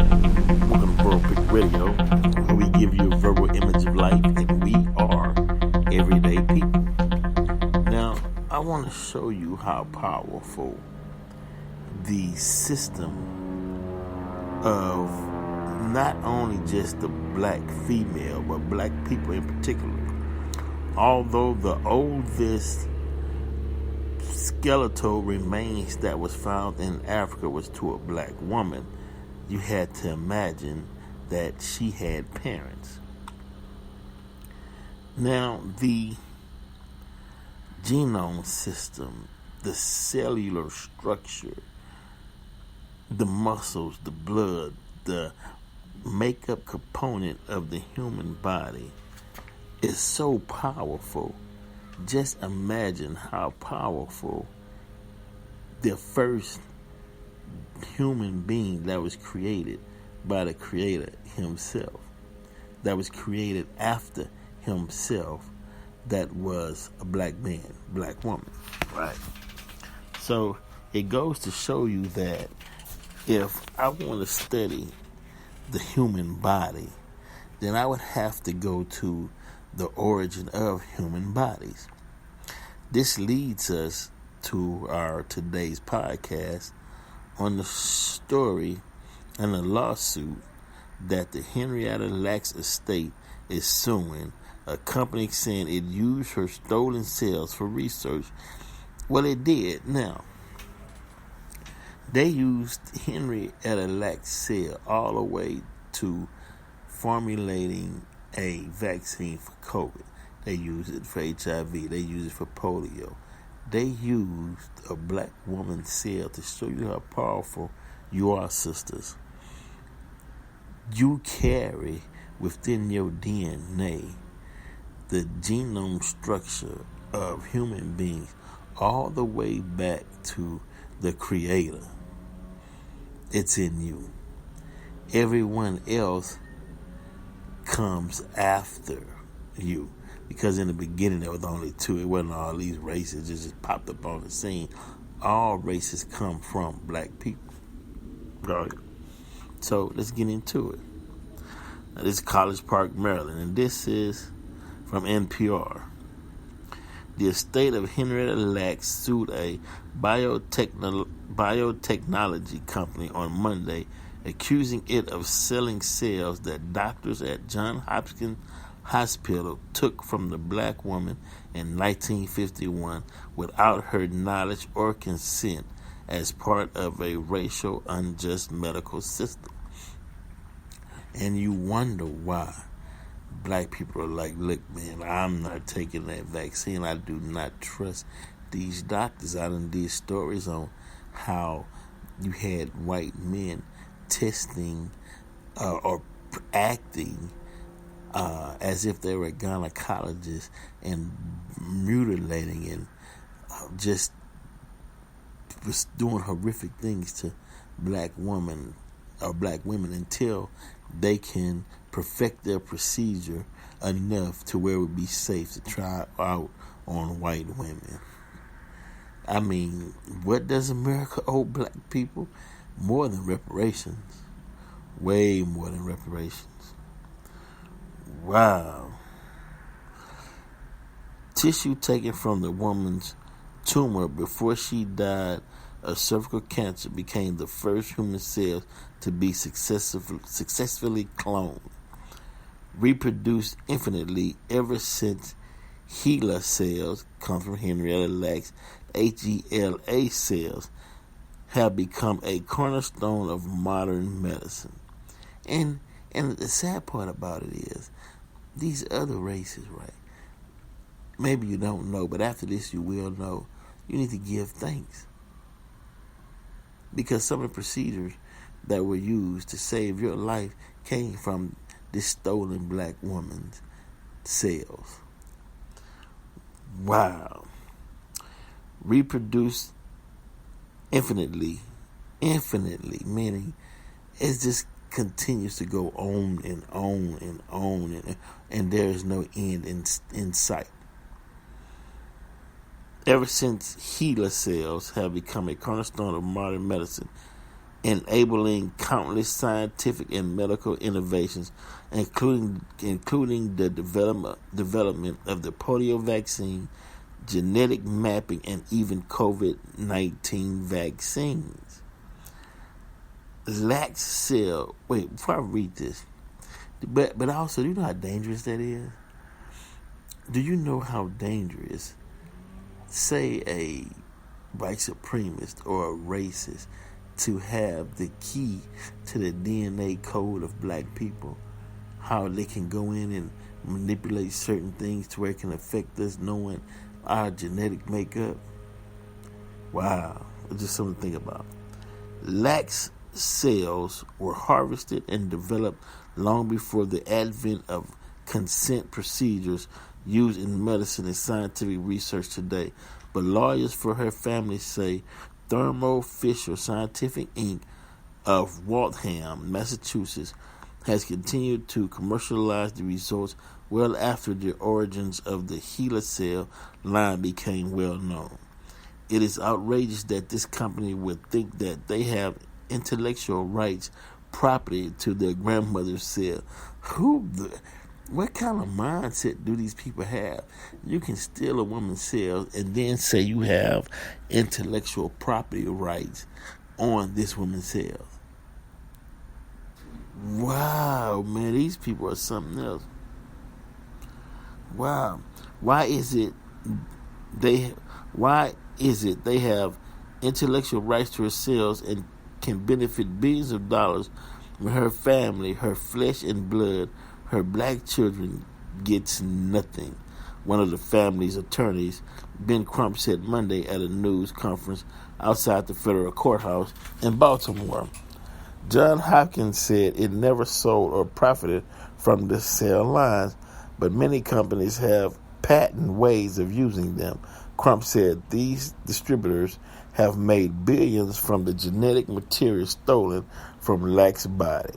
Welcome to World Pick Radio, where we give you a verbal image of life, and we are everyday people. Now, I want to show you how powerful the system of not only just the black female, but black people in particular. Although the oldest skeletal remains that was found in Africa was to a black woman, you had to imagine that she had parents. Now, the genome system, the cellular structure, the muscles, the blood, the makeup component of the human body is so powerful. Just imagine how powerful the first human being that was created by the Creator himself, that was created after himself, that was a black man, black woman, right? So it goes to show you that if I want to study the human body, then I would have to go to the origin of human bodies. This leads us to our today's podcast on the story and the lawsuit that the Henrietta Lacks estate is suing a company saying it used her stolen cells for research. Well, it did. Now, they used Henrietta Lacks' cell all the way to formulating a vaccine for COVID. They use it for HIV. They use it for polio. They used a black woman's cell to show you how powerful you are, sisters. You carry within your DNA the genome structure of human beings all the way back to the Creator. It's in you. Everyone else comes after you, because in the beginning there was only two. It wasn't all these races just popped up on the scene. All races come from black people, right? So let's get into it. Now, this is College Park, Maryland, and this is from NPR. The estate of Henrietta Lacks sued a biotechnology company on Monday, accusing it of selling cells that doctors at Johns Hopkins Hospital took from the black woman in 1951 without her knowledge or consent as part of a racial unjust medical system. And you wonder why black people are like, look, man, I'm not taking that vaccine. I do not trust these doctors. I done did stories on how you had white men testing or acting as if they were gynecologists and mutilating and just was doing horrific things to black women or black women until they can perfect their procedure enough to where it would be safe to try out on white women. I mean, what does America owe black people? More than reparations. Way more than reparations. Wow. Tissue taken from the woman's tumor before she died of cervical cancer became the first human cells to be successfully cloned, reproduced infinitely ever since HeLa cells, come from Henrietta Lacks, HeLa cells, have become a cornerstone of modern medicine. And the sad part about it is, these other races, right? Maybe you don't know, but after this you will know. You need to give thanks. Because some of the procedures that were used to save your life came from this stolen black woman's cells. Wow. Reproduce infinitely, meaning it just continues to go on and on and on, and there is no end in sight. Ever since HeLa cells have become a cornerstone of modern medicine, enabling countless scientific and medical innovations, including the development of the polio vaccine, genetic mapping, and even COVID-19 vaccines. Lacks cell. Wait, before I read this, but also, do you know how dangerous that is? Do you know how dangerous, say, a white supremacist or a racist to have the key to the DNA code of black people? How they can go in and manipulate certain things to where it can affect us, knowing our genetic makeup? Wow, it's just something to think about. Lacks cells were harvested and developed long before the advent of consent procedures used in medicine and scientific research today. But lawyers for her family say Thermo Fisher Scientific Inc. of Waltham, Massachusetts, has continued to commercialize the results well after the origins of the HeLa cell line became well known. It is outrageous that this company would think that they have intellectual rights property to their grandmother's cell. What kind of mindset do these people have? You can steal a woman's cells and then say you have intellectual property rights on this woman's cells. Wow, man, these people are something else. Wow. Why is it they have intellectual rights to her cells and can benefit billions of dollars when her family, her flesh and blood, her black children gets nothing? One of the family's attorneys, Ben Crump, said Monday at a news conference outside the federal courthouse in Baltimore. John Hopkins said it never sold or profited from the cell lines, but many companies have patent ways of using them. Crump said these distributors have made billions from the genetic material stolen from Lacks' body.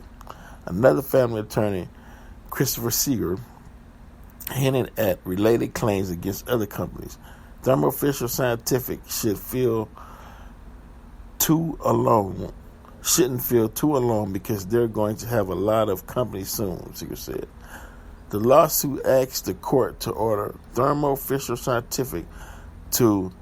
Another family attorney, Christopher Seeger, hinted at related claims against other companies. Thermo Fisher Scientific shouldn't feel too alone because they're going to have a lot of companies soon, Seeger said. The lawsuit asks the court to order Thermo Fisher Scientific to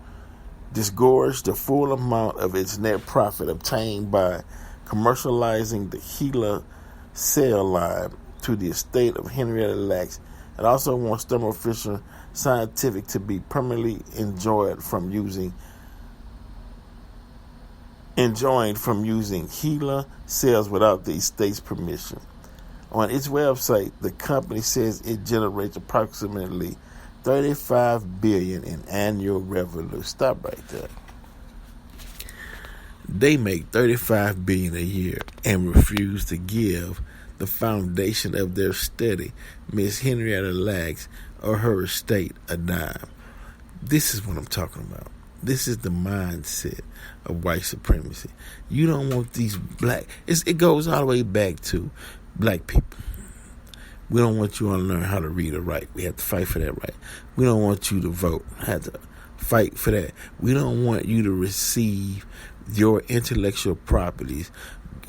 disgorge the full amount of its net profit obtained by commercializing the HeLa cell line to the estate of Henrietta Lacks. It also wants Thermo Fisher Scientific to be permanently enjoined from using HeLa cells without the estate's permission. On its website, the company says it generates approximately $35 billion in annual revenue. Stop right there. They make $35 billion a year and refuse to give the foundation of their study, Miss Henrietta Lacks, or her estate a dime. This is what I'm talking about. This is the mindset of white supremacy. You don't want these black... It goes all the way back to black people. We don't want you to learn how to read or write. We have to fight for that right. We don't want you to vote. Have to fight for that. We don't want you to receive your intellectual properties,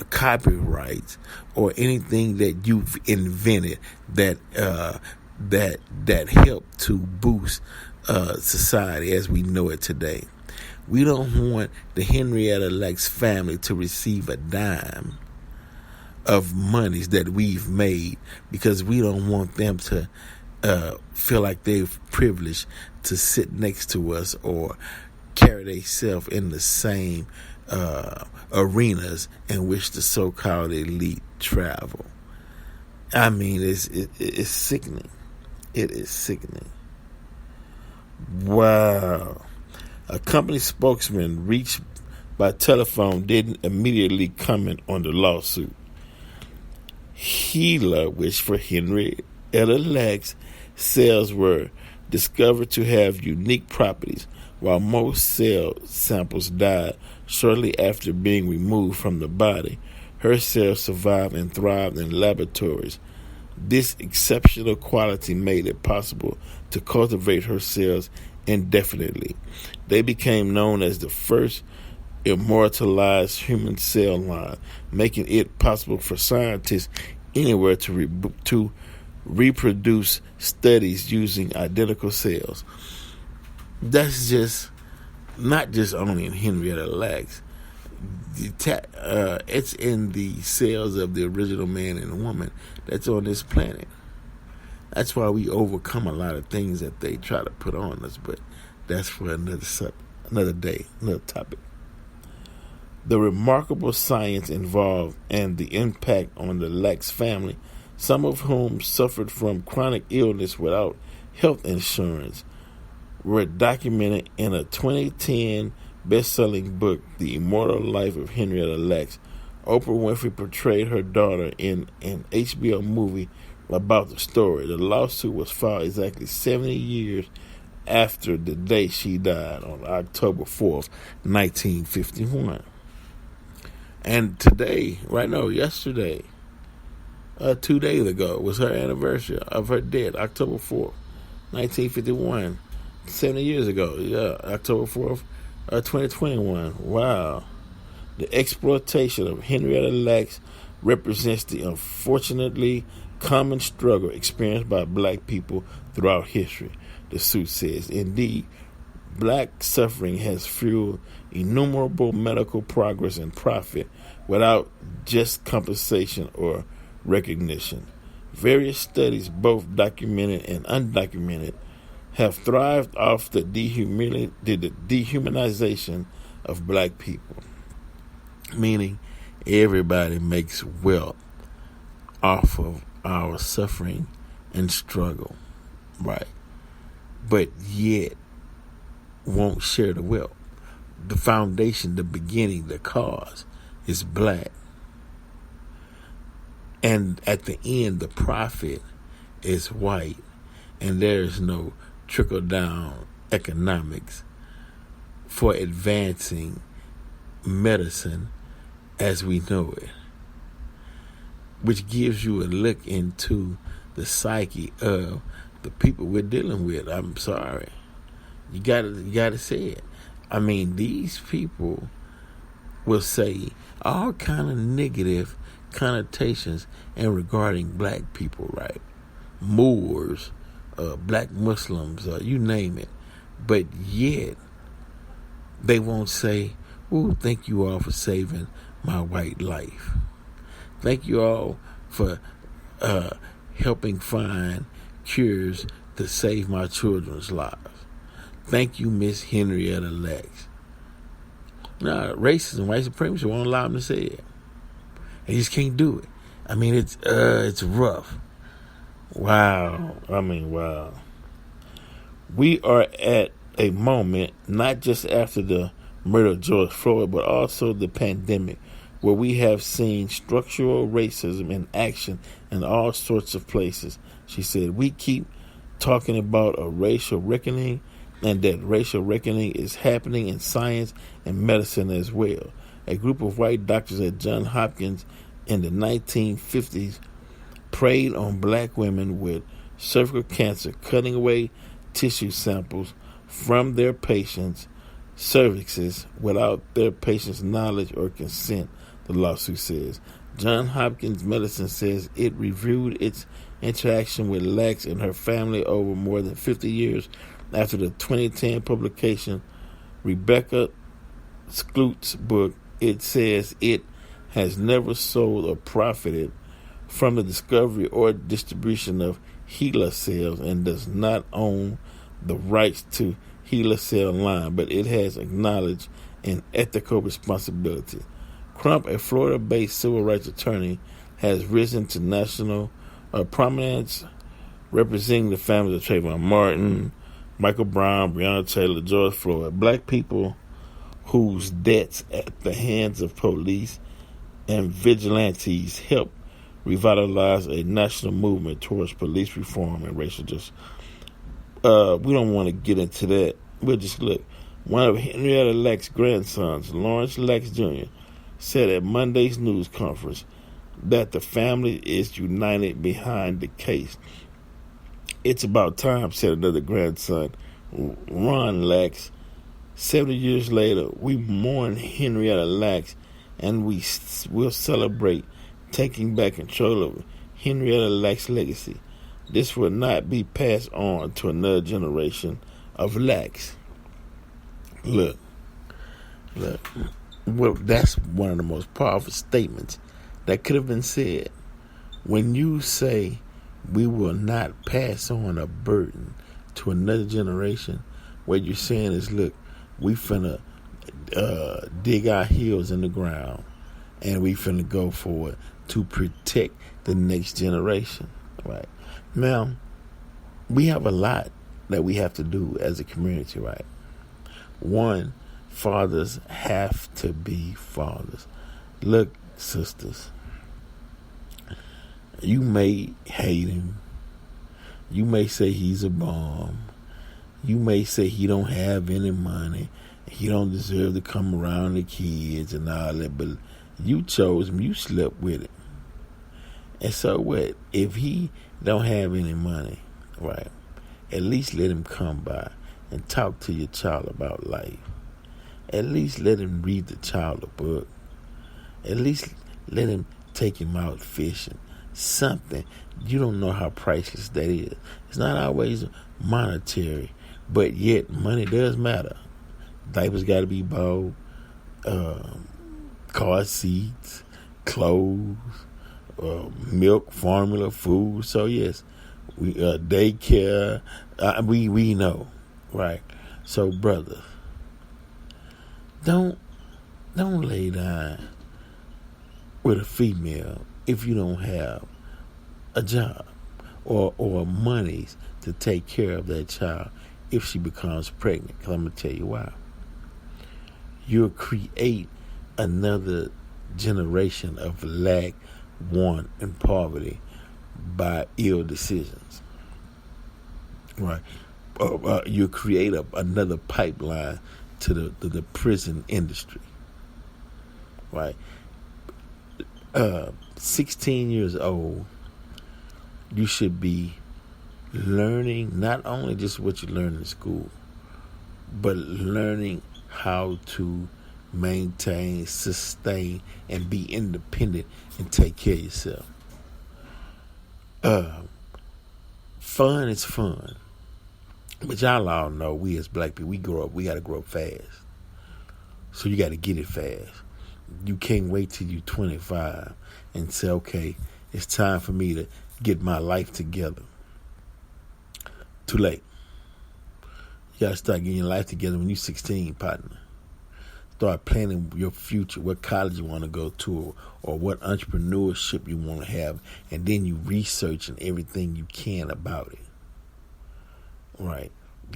copyrights, or anything that you've invented that help to boost society as we know it today. We don't want the Henrietta Lacks family to receive a dime of monies that we've made because we don't want them to feel like they're privileged to sit next to us or carry themselves in the same arenas in which the so-called elite travel. I mean, it's sickening. It is sickening. Wow. A company spokesman reached by telephone didn't immediately comment on the lawsuit. HeLa, which for Henrietta Lacks, cells were discovered to have unique properties, while most cell samples died shortly after being removed from the body. Her cells survived and thrived in laboratories. This exceptional quality made it possible to cultivate her cells indefinitely. They became known as the first immortalized human cell line, making it possible for scientists anywhere to reproduce studies using identical cells. That's just not just only in Henrietta Lacks. It's in the cells of the original man and woman that's on this planet. That's why we overcome a lot of things that they try to put on us, but that's for another day, another topic. The remarkable science involved and the impact on the Lacks family, some of whom suffered from chronic illness without health insurance, were documented in a 2010 best-selling book, The Immortal Life of Henrietta Lacks. Oprah Winfrey portrayed her daughter in an HBO movie about the story. The lawsuit was filed exactly 70 years after the day she died, on October 4th, 1951. And today, yesterday, 2 days ago, was her anniversary of her death, October 4th, 1951. 70 years ago, October 4th, 2021. Wow. The exploitation of Henrietta Lacks represents the unfortunately common struggle experienced by black people throughout history, the suit says. Indeed, black suffering has fueled innumerable medical progress and profit without just compensation or recognition. Various studies, both documented and undocumented, have thrived off the dehumanization of black people, meaning everybody makes wealth off of our suffering and struggle, right? But yet won't share the wealth. The foundation, the beginning, the cause is black. And at the end, the profit is white. And there is no trickle-down economics for advancing medicine as we know it, which gives you a look into the psyche of the people we're dealing with. I'm sorry. You gotta say it. I mean, these people will say all kind of negative connotations in regarding black people, right? Moors, black Muslims, you name it. But yet, they won't say, "Ooh, thank you all for saving my white life. Thank you all for helping find cures to save my children's lives. Thank you, Miss Henrietta Lacks." Now, racism, white supremacy won't allow them to say it. They just can't do it. I mean, it's rough. Wow. Wow. We are at a moment, not just after the murder of George Floyd, but also the pandemic, where we have seen structural racism in action in all sorts of places. She said, we keep talking about a racial reckoning, and that racial reckoning is happening in science and medicine as well. A group of white doctors at Johns Hopkins in the 1950s preyed on black women with cervical cancer, cutting away tissue samples from their patients' cervixes without their patients' knowledge or consent, the lawsuit says. Johns Hopkins Medicine says it reviewed its interaction with Lacks and her family over more than 50 years after the 2010 publication Rebecca Skloot's book. It says it has never sold or profited from the discovery or distribution of HeLa cells and does not own the rights to HeLa cell line, but it has acknowledged an ethical responsibility. Crump, a Florida-based civil rights attorney, has risen to national prominence, representing the families of Trayvon Martin, Michael Brown, Breonna Taylor, George Floyd, black people whose deaths at the hands of police and vigilantes helped revitalize a national movement towards police reform and racial justice. We don't want to get into that. We'll just look. One of Henrietta Lacks' grandsons, Lawrence Lacks Jr., said at Monday's news conference that the family is united behind the case. It's about time, said another grandson, Ron Lacks, 70 years later, we mourn Henrietta Lacks, and will celebrate taking back control of Henrietta Lacks' legacy. This will not be passed on to another generation of Lacks. Look. Well, that's one of the most powerful statements that could have been said. When you say we will not pass on a burden to another generation, what you're saying is, look, we finna dig our heels in the ground, and we finna go for it to protect the next generation, right? Now, we have a lot that we have to do as a community, right? One, fathers have to be fathers. Look, sisters, you may hate him. You may say he's a bum. You may say he don't have any money. He don't deserve to come around the kids and all that. But you chose him. You slept with him. And so what? If he don't have any money, right, at least let him come by and talk to your child about life. At least let him read the child a book. At least let him take him out fishing. Something. You don't know how priceless that is. It's not always monetary, but yet money does matter. Diapers got to be bought, car seats, clothes, milk, formula, food. So yes, we daycare. We know, right? So brothers, don't lay down with a female if you don't have a job or monies to take care of that child if she becomes pregnant. Because I'm going to tell you why. You'll create another generation of lack, want, and poverty by ill decisions. Right? You'll create another pipeline to the prison industry. Right? 16 years old, you should be learning not only just what you learn in school, but learning how to maintain, sustain, and be independent and take care of yourself. Fun is fun. But y'all all know we as black people, we got to grow up fast. So you got to get it fast. You can't wait till you're 25 and say, okay, it's time for me to get my life together. Too late. You got to start getting your life together when you're 16, partner. Start planning your future, what college you want to go to, or what entrepreneurship you want to have, and then you researching everything you can about it. Right?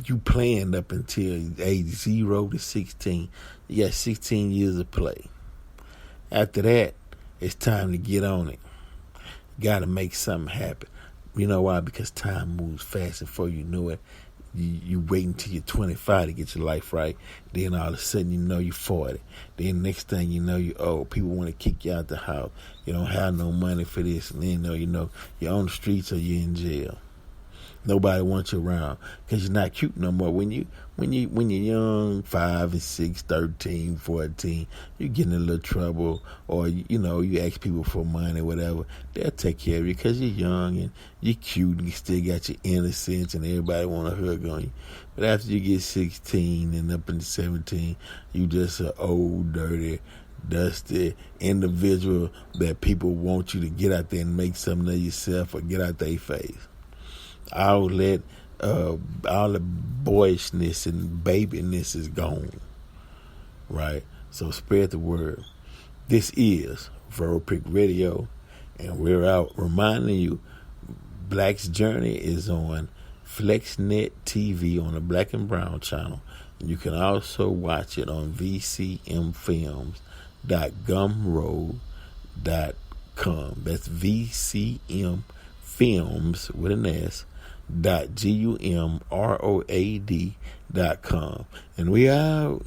You planned up until age 0 to 16. You got 16 years of play. After that, it's time to get on it. You got to make something happen. You know why? Because time moves fast, and before you know it, you wait until you're 25 to get your life right. Then all of a sudden, you know you're 40. Then next thing you know, you're old. People want to kick you out the house. You don't have no money for this. And then you know you're on the streets or you're in jail. Nobody wants you around because you're not cute no more. When you're young, 5 and 6, 13, 14, you get in a little trouble, or you ask people for money, whatever. They'll take care of you because you're young and you're cute and you still got your innocence and everybody want to hug on you. But after you get 16 and up into 17, you just an old, dirty, dusty individual that people want you to get out there and make something of yourself or get out their face. All the boyishness and babiness is gone, right? So spread the word. This is Verbal Pick Radio, and we're out reminding you, Black's Journey is on FlexNet TV on the Black and Brown channel. And you can also watch it on vcmfilms.gumroad.com. That's VCMFilms with an S. .gumroad.com. And we out.